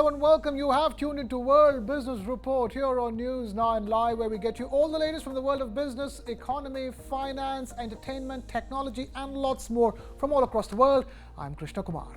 Hello and welcome. You have tuned into World Business Report here on News9 Live, where we get you all the latest from the world of business, economy, finance, entertainment, technology, and lots more from all across the world. I'm Krishna Kumar.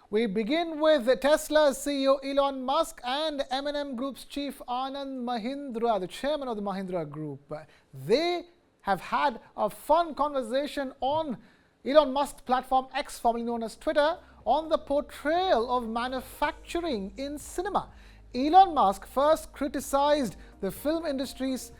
We begin with Tesla's CEO Elon Musk and M&M Group's chief Anand Mahindra, the chairman of the Mahindra Group. They have had a fun conversation on Elon Musk's platform X, formerly known as Twitter, on the portrayal of manufacturing in cinema. Elon Musk first criticized the film industry's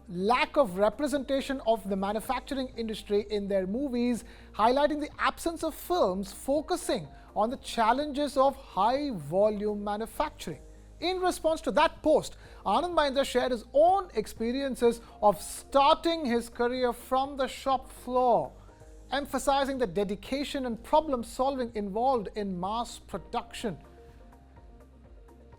lack of representation of the manufacturing industry in their movies, highlighting the absence of films focusing on the challenges of high-volume manufacturing. In response to that post, Anand Mahindra shared his own experiences of starting his career from the shop floor, emphasizing the dedication and problem-solving involved in mass production.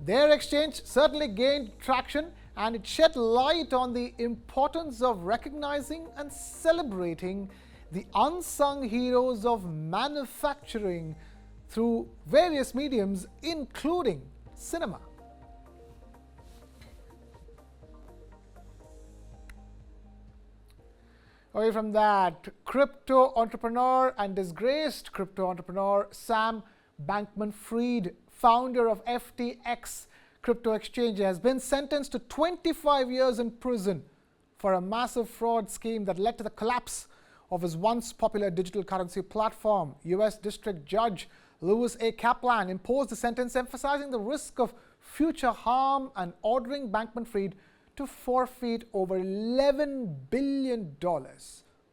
Their exchange certainly gained traction, and it shed light on the importance of recognizing and celebrating the unsung heroes of manufacturing through various mediums, including cinema. Away from that, crypto entrepreneur and disgraced crypto entrepreneur Sam Bankman-Fried, founder of FTX crypto exchange, has been sentenced to 25 years in prison for a massive fraud scheme that led to the collapse of his once popular digital currency platform. U.S. District Judge Louis A. Kaplan imposed the sentence, emphasizing the risk of future harm and ordering Bankman-Fried to forfeit over $11 billion.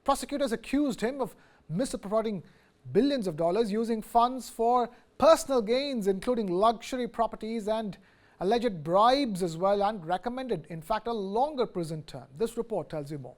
Prosecutors accused him of misappropriating billions of dollars using funds for personal gains, including luxury properties and alleged bribes as well, and recommended, in fact, a longer prison term. This report tells you more.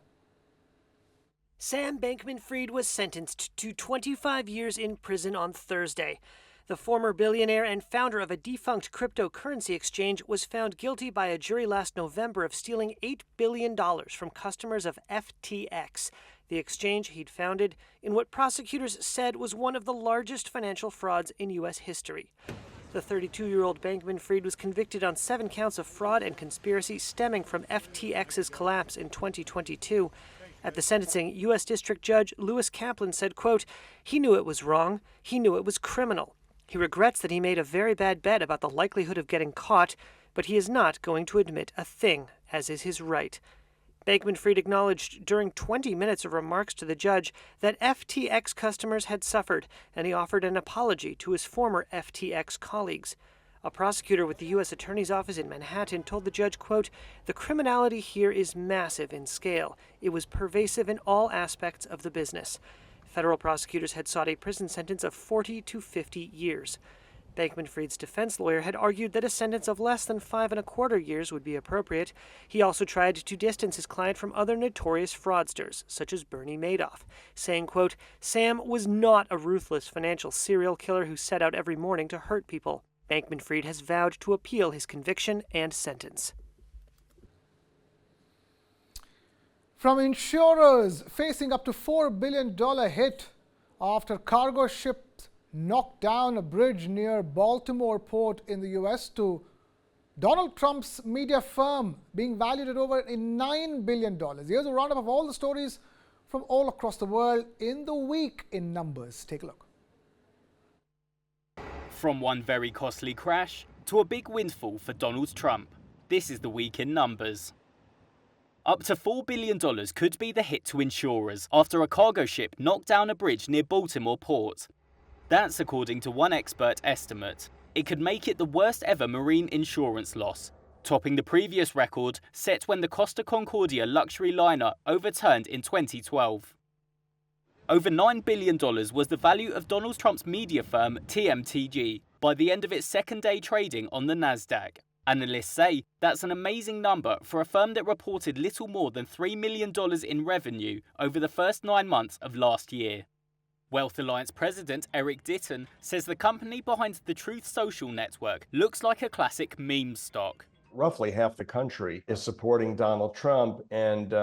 Sam Bankman-Fried was sentenced to 25 years in prison on Thursday. The former billionaire and founder of a defunct cryptocurrency exchange was found guilty by a jury last November of stealing $8 billion from customers of FTX, the exchange he'd founded in what prosecutors said was one of the largest financial frauds in U.S. history. The 32-year-old Bankman-Fried was convicted on 7 counts of fraud and conspiracy stemming from FTX's collapse in 2022. At the sentencing, U.S. District Judge Louis Kaplan said, quote, "He knew it was wrong. He knew it was criminal. He regrets that he made a very bad bet about the likelihood of getting caught, but he is not going to admit a thing, as is his right." Bankman-Fried acknowledged during 20 minutes of remarks to the judge that FTX customers had suffered, and he offered an apology to his former FTX colleagues. A prosecutor with the U.S. Attorney's Office in Manhattan told the judge, quote, "The criminality here is massive in scale. It was pervasive in all aspects of the business." Federal prosecutors had sought a prison sentence of 40 to 50 years. Bankman-Fried's defense lawyer had argued that a sentence of less than 5.25 years would be appropriate. He also tried to distance his client from other notorious fraudsters, such as Bernie Madoff, saying, quote, "Sam was not a ruthless financial serial killer who set out every morning to hurt people." Bankman-Fried has vowed to appeal his conviction and sentence. From insurers facing up to $4 billion hit after cargo ships knocked down a bridge near Baltimore port in the U.S. to Donald Trump's media firm being valued at over $9 billion. Here's a roundup of all the stories from all across the world in the week in numbers. Take a look. From one very costly crash to a big windfall for Donald Trump, this is the week in numbers. Up to $4 billion could be the hit to insurers after a cargo ship knocked down a bridge near Baltimore port. That's according to one expert estimate. It could make it the worst ever marine insurance loss, topping the previous record set when the Costa Concordia luxury liner overturned in 2012. Over $9 billion was the value of Donald Trump's media firm TMTG by the end of its second day trading on the Nasdaq. Analysts say that's an amazing number for a firm that reported little more than $3 million in revenue over the first 9 months of last year. Wealth Alliance President Eric Ditton says the company behind the Truth Social network looks like a classic meme stock. roughly half the country is supporting Donald Trump, and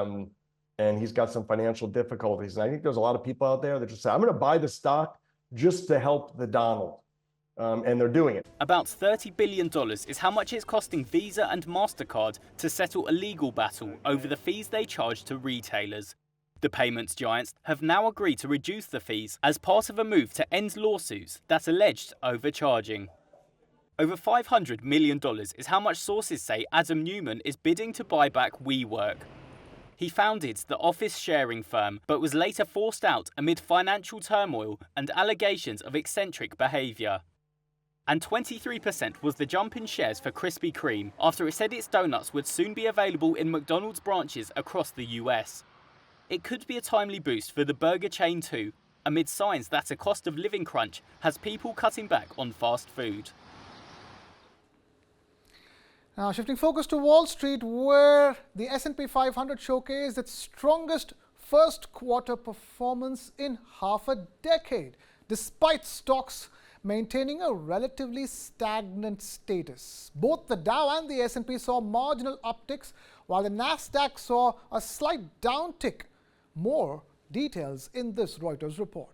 he's got some financial difficulties. And I think there's a lot of people out there that just say, I'm going to buy the stock just to help the Donald. And they're doing it. About $30 billion is how much it's costing Visa and MasterCard to settle a legal battle over the fees they charge to retailers. The payments giants have now agreed to reduce the fees as part of a move to end lawsuits that alleged overcharging. Over $500 million is how much sources say Adam Neumann is bidding to buy back WeWork. He founded the office sharing firm, but was later forced out amid financial turmoil and allegations of eccentric behaviour. And 23% was the jump in shares for Krispy Kreme after it said its donuts would soon be available in McDonald's branches across the US. It could be a timely boost for the burger chain too, amid signs that a cost of living crunch has people cutting back on fast food. Now, shifting focus to Wall Street, where the S&P 500 showcased its strongest first quarter performance in half a decade, despite stocks maintaining a relatively stagnant status. Both the Dow and the S&P saw marginal upticks, while the Nasdaq saw a slight downtick. More details in this Reuters report.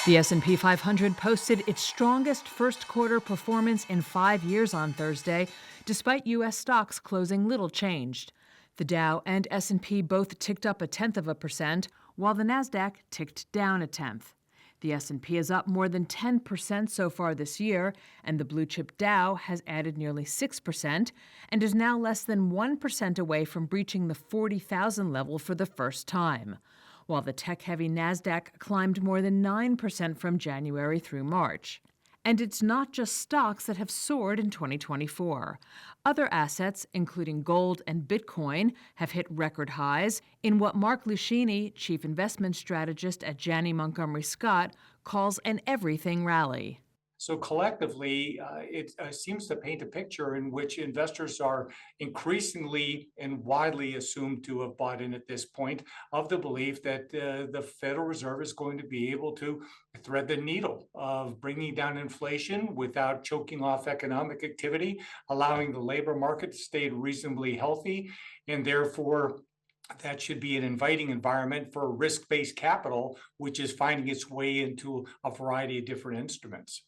The S&P 500 posted its strongest first quarter performance in 5 years on Thursday, despite U.S. stocks closing little changed. The Dow and S&P both ticked up 0.1%, while the Nasdaq ticked down 0.1%. The S&P is up more than 10% so far this year, and the blue-chip Dow has added nearly 6% and is now less than 1% away from breaching the 40,000 level for the first time, while the tech-heavy Nasdaq climbed more than 9% from January through March. And it's not just stocks that have soared in 2024. Other assets, including gold and Bitcoin, have hit record highs in what Mark Lucchini, chief investment strategist at Janney Montgomery Scott, calls an everything rally. So collectively, it seems to paint a picture in which investors are increasingly and widely assumed to have bought in at this point of the belief that the Federal Reserve is going to be able to thread the needle of bringing down inflation without choking off economic activity, allowing the labor market to stay reasonably healthy, and therefore that should be an inviting environment for risk-based capital, which is finding its way into a variety of different instruments.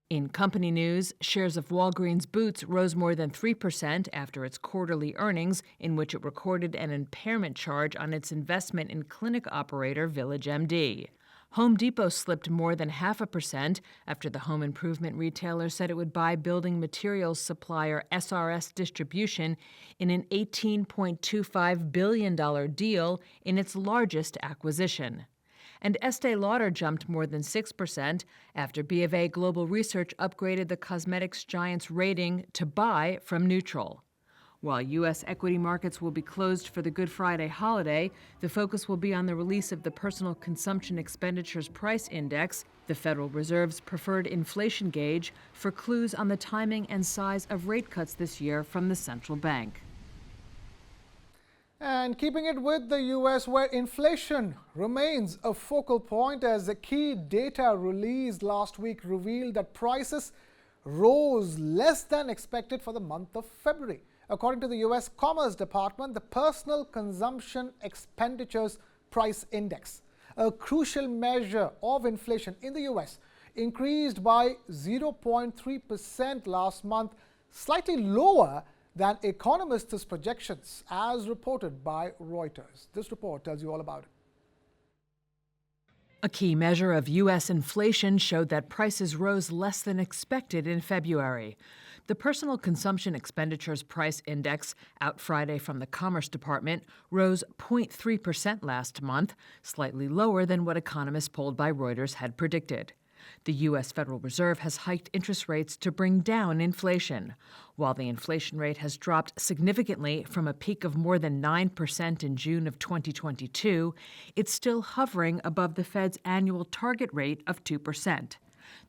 In company news, shares of Walgreens Boots rose more than 3% after its quarterly earnings, in which it recorded an impairment charge on its investment in clinic operator VillageMD. Home Depot slipped more than 0.5% after the home improvement retailer said it would buy building materials supplier SRS Distribution in an $18.25 billion deal in its largest acquisition. And Estee Lauder jumped more than 6% after BofA Global Research upgraded the cosmetics giant's rating to buy from neutral. While U.S. equity markets will be closed for the Good Friday holiday, the focus will be on the release of the Personal Consumption Expenditures Price Index, the Federal Reserve's preferred inflation gauge, for clues on the timing and size of rate cuts this year from the central bank. And keeping it with the U.S., where inflation remains a focal point, as the key data released last week revealed that prices rose less than expected for the month of February. According to the U.S. Commerce Department, the Personal Consumption Expenditures Price Index, a crucial measure of inflation in the U.S., increased by 0.3% last month, slightly lower than economists' projections, as reported by Reuters. This report tells you all about it. A key measure of U.S. inflation showed that prices rose less than expected in February. The Personal Consumption Expenditures Price Index, out Friday from the Commerce Department, rose 0.3% last month, slightly lower than what economists polled by Reuters had predicted. The U.S. Federal Reserve has hiked interest rates to bring down inflation. While the inflation rate has dropped significantly from a peak of more than 9% in June of 2022, it's still hovering above the Fed's annual target rate of 2%.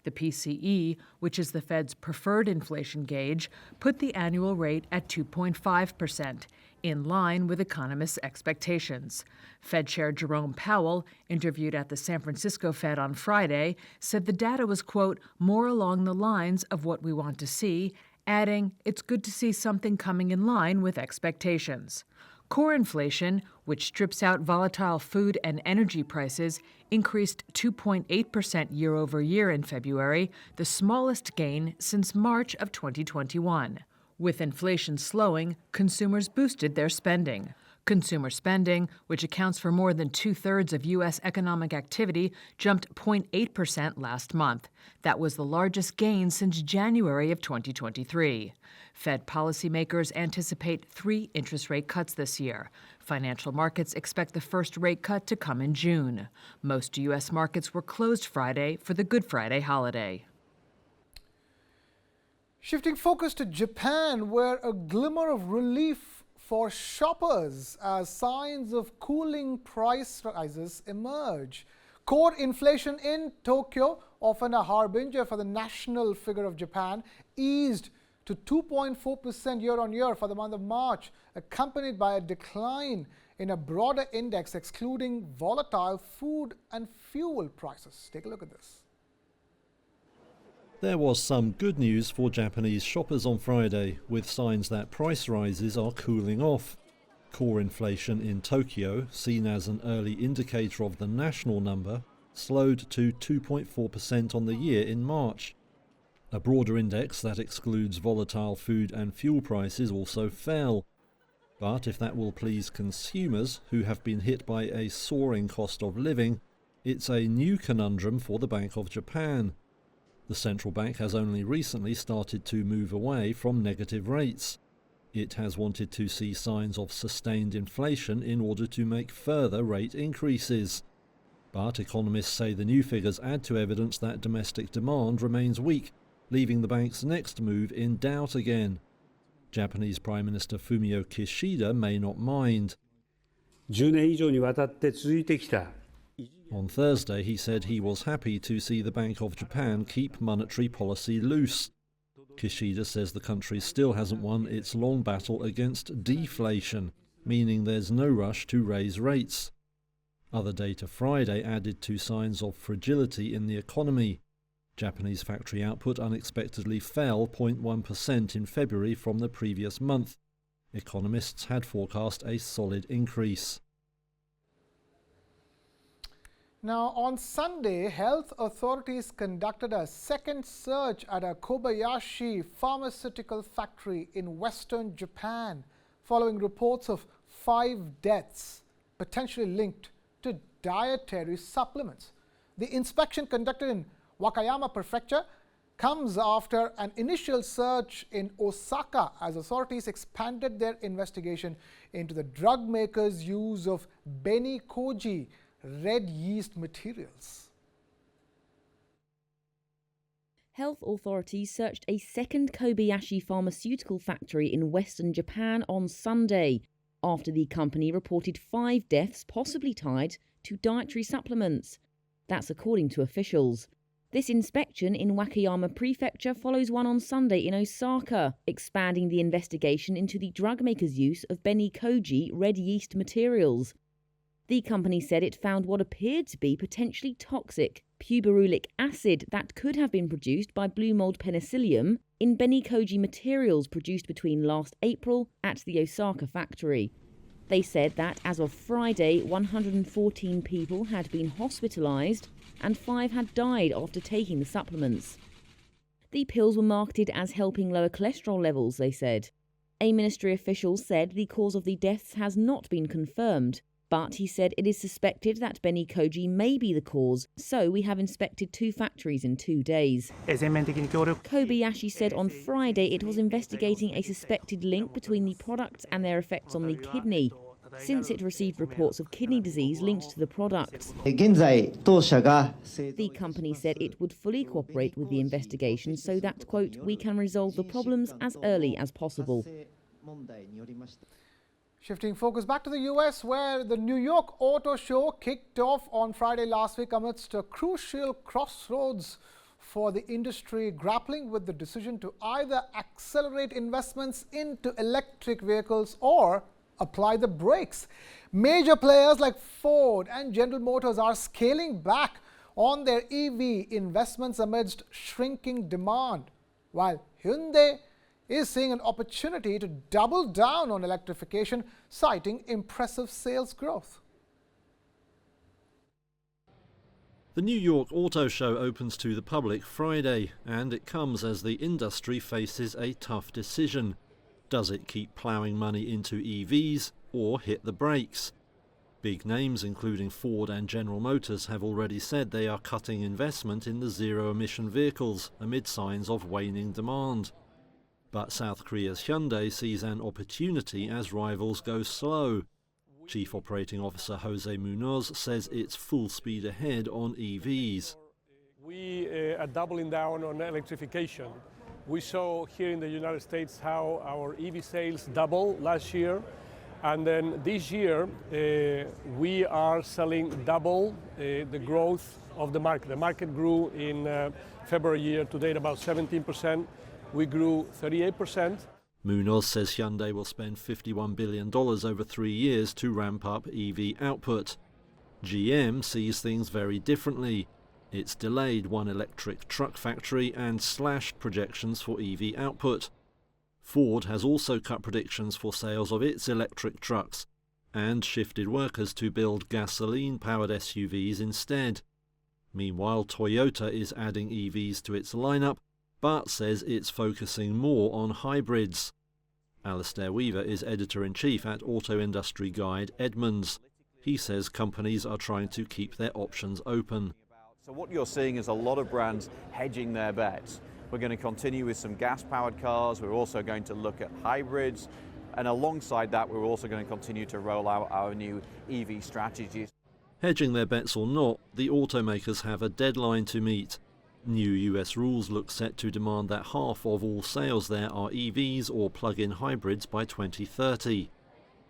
The PCE, which is the Fed's preferred inflation gauge, put the annual rate at 2.5%, in line with economists' expectations. Fed Chair Jerome Powell, interviewed at the San Francisco Fed on Friday, said the data was, quote, more along the lines of what we want to see adding it's good to see something coming in line with expectations. Core inflation, which strips out volatile food and energy prices, increased 2.8% year over year in February, the smallest gain since March of 2021. With inflation slowing, consumers boosted their spending. Consumer spending, which accounts for more than two-thirds of U.S. economic activity, jumped 0.8% last month. That was the largest gain since January of 2023. Fed policymakers anticipate 3 interest rate cuts this year. Financial markets expect the first rate cut to come in June. Most U.S. markets were closed Friday for the Good Friday holiday. Shifting focus to Japan, where a glimmer of relief for shoppers as signs of cooling price rises emerge. Core inflation in Tokyo, often a harbinger for the national figure of Japan, eased to 2.4% year-on-year for the month of March, accompanied by a decline in a broader index excluding volatile food and fuel prices. Take a look at this. There was some good news for Japanese shoppers on Friday, with signs that price rises are cooling off. Core inflation in Tokyo, seen as an early indicator of the national number, slowed to 2.4% on the year in March. A broader index that excludes volatile food and fuel prices also fell. But if that will please consumers who have been hit by a soaring cost of living, it's a new conundrum for the Bank of Japan. The central bank has only recently started to move away from negative rates. It has wanted to see signs of sustained inflation in order to make further rate increases. But economists say the new figures add to evidence that domestic demand remains weak, leaving the bank's next move in doubt again. Japanese Prime Minister Fumio Kishida may not mind. 10年以上にわたって続いてきた On Thursday, he said he was happy to see the Bank of Japan keep monetary policy loose. Kishida says the country still hasn't won its long battle against deflation, meaning there's no rush to raise rates. Other data Friday added to signs of fragility in the economy. Japanese factory output unexpectedly fell 0.1% in February from the previous month. Economists had forecast a solid increase. Now, on Sunday, health authorities conducted a second search at a Kobayashi pharmaceutical factory in western Japan, following reports of 5 deaths potentially linked to dietary supplements. The inspection conducted in Wakayama Prefecture comes after an initial search in Osaka as authorities expanded their investigation into the drug maker's use of beni koji, red yeast materials. Health authorities searched a second Kobayashi pharmaceutical factory in western Japan on Sunday, after the company reported 5 deaths possibly tied to dietary supplements. That's according to officials. This inspection in Wakayama Prefecture follows one on Sunday in Osaka, expanding the investigation into the drug maker's use of beni koji, red yeast materials. The company said it found what appeared to be potentially toxic puberulic acid that could have been produced by blue mold penicillium in beni koji materials produced between last April at the Osaka factory. They said that as of Friday, 114 people had been hospitalized and 5 had died after taking the supplements. The pills were marketed as helping lower cholesterol levels, they said. A ministry official said the cause of the deaths has not been confirmed, but he said it is suspected that beni koji may be the cause, so we have inspected 2 factories in 2 days. Kobayashi said on Friday it was investigating a suspected link between the products and their effects on the kidney, since it received reports of kidney disease linked to the products. The company said it would fully cooperate with the investigation so that, quote, we can resolve the problems as early as possible. Shifting focus back to the US, where the New York Auto Show kicked off on Friday last week amidst a crucial crossroads for the industry, grappling with the decision to either accelerate investments into electric vehicles or apply the brakes. Major players like Ford and General Motors are scaling back on their EV investments amidst shrinking demand, while Hyundai is seeing an opportunity to double down on electrification, citing impressive sales growth. The New York Auto Show opens to the public Friday, and it comes as the industry faces a tough decision. Does it keep ploughing money into EVs or hit the brakes? Big names including Ford and General Motors have already said they are cutting investment in the zero-emission vehicles amid signs of waning demand. But South Korea's Hyundai sees an opportunity as rivals go slow. Chief Operating Officer Jose Munoz says it's full speed ahead on EVs. We are doubling down on electrification. We saw here in the United States how our EV sales doubled last year. And then this year, we are selling double the growth of the market. The market grew in February year to date about 17%. We grew 38%. Munoz says Hyundai will spend $51 billion over 3 years to ramp up EV output. GM sees things very differently. It's delayed one electric truck factory and slashed projections for EV output. Ford has also cut predictions for sales of its electric trucks and shifted workers to build gasoline-powered SUVs instead. Meanwhile, Toyota is adding EVs to its lineup, but says it's focusing more on hybrids. Alistair Weaver is editor-in-chief at auto industry guide Edmunds. He says companies are trying to keep their options open. So what you're seeing is a lot of brands hedging their bets. We're going to continue with some gas-powered cars. We're also going to look at hybrids. And alongside that, we're also going to continue to roll out our new EV strategies. Hedging their bets or not, the automakers have a deadline to meet. New US rules look set to demand that half of all sales there are EVs or plug-in hybrids by 2030.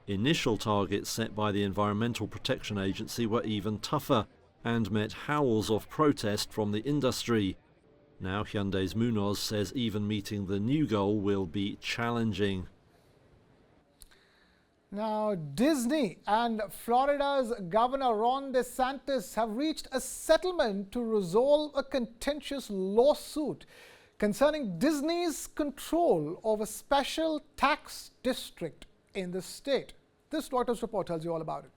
Initial targets set by the Environmental Protection Agency were even tougher and met howls of protest from the industry. Now Hyundai's Munoz says even meeting the new goal will be challenging. Now, Disney and Florida's Governor Ron DeSantis have reached a settlement to resolve a contentious lawsuit concerning Disney's control of a special tax district in the state. This Reuters report tells you all about it.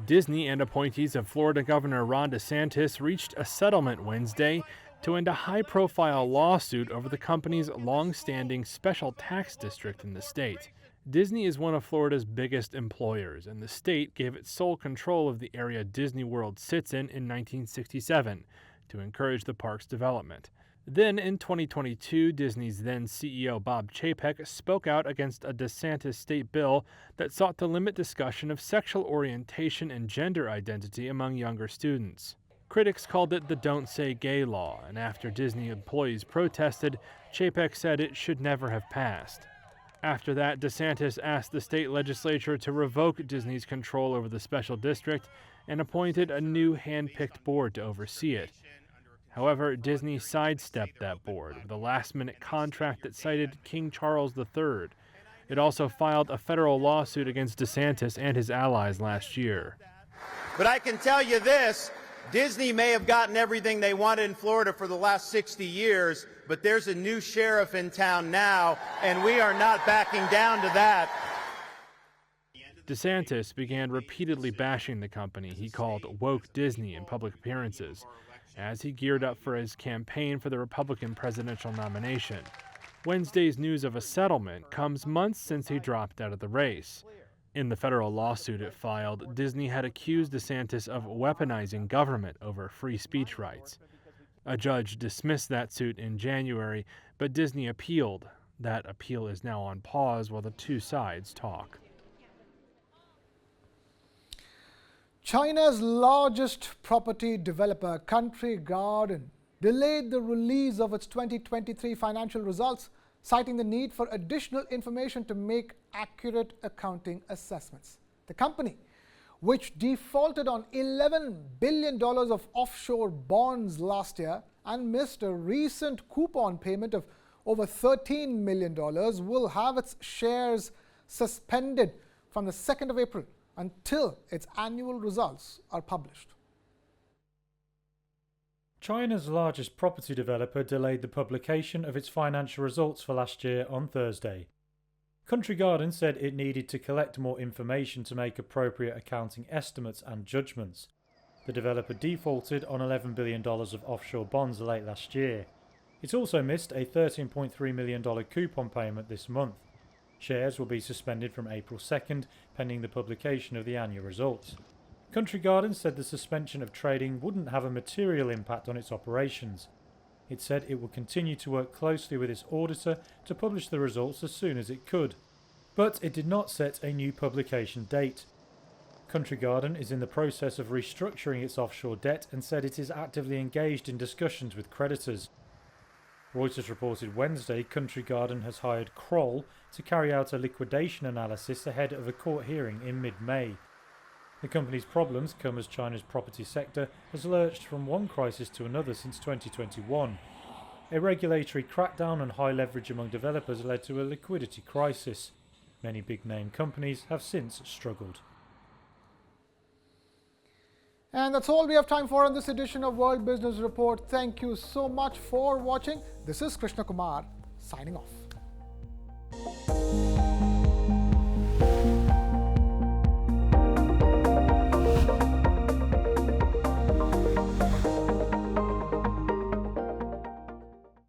Disney and appointees of Florida Governor Ron DeSantis reached a settlement Wednesday to end a high-profile lawsuit over the company's long-standing special tax district in the state. Disney is one of Florida's biggest employers, and the state gave it sole control of the area Disney World sits in 1967 to encourage the park's development. Then, in 2022, Disney's then CEO Bob Chapek spoke out against a DeSantis state bill that sought to limit discussion of sexual orientation and gender identity among younger students. Critics called it the Don't Say Gay law, and after Disney employees protested, Chapek said it should never have passed. After that, DeSantis asked the state legislature to revoke Disney's control over the special district and appointed a new hand-picked board to oversee it. However, Disney sidestepped that board with a last-minute contract that cited King Charles III. It also filed a federal lawsuit against DeSantis and his allies last year. But I can tell you this, Disney may have gotten everything they wanted in Florida for the last 60 years, but there's a new sheriff in town now, and we are not backing down to that. DeSantis began repeatedly bashing the company he called woke Disney in public appearances, as he geared up for his campaign for the Republican presidential nomination. Wednesday's news of a settlement comes months since he dropped out of the race. In the federal lawsuit it filed, Disney had accused DeSantis of weaponizing government over free speech rights. A judge dismissed that suit in January, but Disney appealed. That appeal is now on pause while the two sides talk. China's largest property developer, Country Garden, delayed the release of its 2023 financial results, citing the need for additional information to make accurate accounting assessments. The company, which defaulted on $11 billion of offshore bonds last year and missed a recent coupon payment of over $13 million, will have its shares suspended from the 2nd of April until its annual results are published. China's largest property developer delayed the publication of its financial results for last year on Thursday. Country Garden said it needed to collect more information to make appropriate accounting estimates and judgments. The developer defaulted on $11 billion of offshore bonds late last year. It also missed a $13.3 million coupon payment this month. Shares will be suspended from April 2nd, pending the publication of the annual results. Country Garden said the suspension of trading wouldn't have a material impact on its operations. It said it will continue to work closely with its auditor to publish the results as soon as it could. But it did not set a new publication date. Country Garden is in the process of restructuring its offshore debt and said it is actively engaged in discussions with creditors. Reuters reported Wednesday Country Garden has hired Kroll to carry out a liquidation analysis ahead of a court hearing in mid-May. The company's problems come as China's property sector has lurched from one crisis to another since 2021. A regulatory crackdown and high leverage among developers led to a liquidity crisis. Many big-name companies have since struggled. And that's all we have time for on this edition of World Business Report. Thank you so much for watching. This is Krishna Kumar signing off.